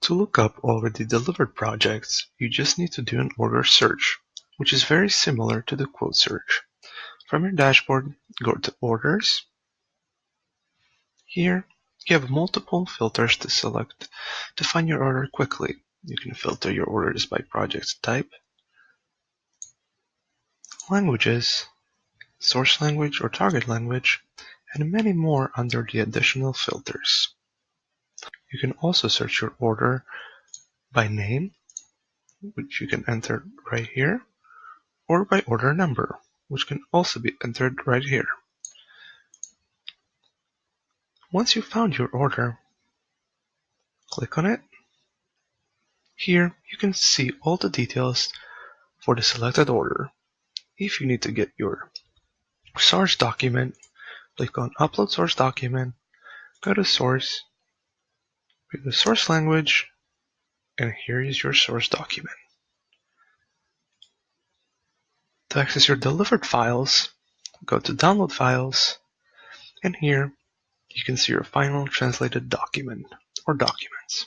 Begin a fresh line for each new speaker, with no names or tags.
To look up already delivered projects, you just need to do an order search, which is very similar to the quote search. From your dashboard, go to Orders. Here, you have multiple filters to select to find your order quickly. You can filter your orders by project type, languages, source language or target language, and many more under the additional filters. You can also search your order by name, which you can enter right here, or by order number, which can also be entered right here. Once you've found your order, click on it. Here you can see all the details for the selected order. If you need to get your source document, click on Upload Source Document, go to Source, pick the source language, and here is your source document. To access your delivered files, go to Download Files, and here you can see your final translated document or documents.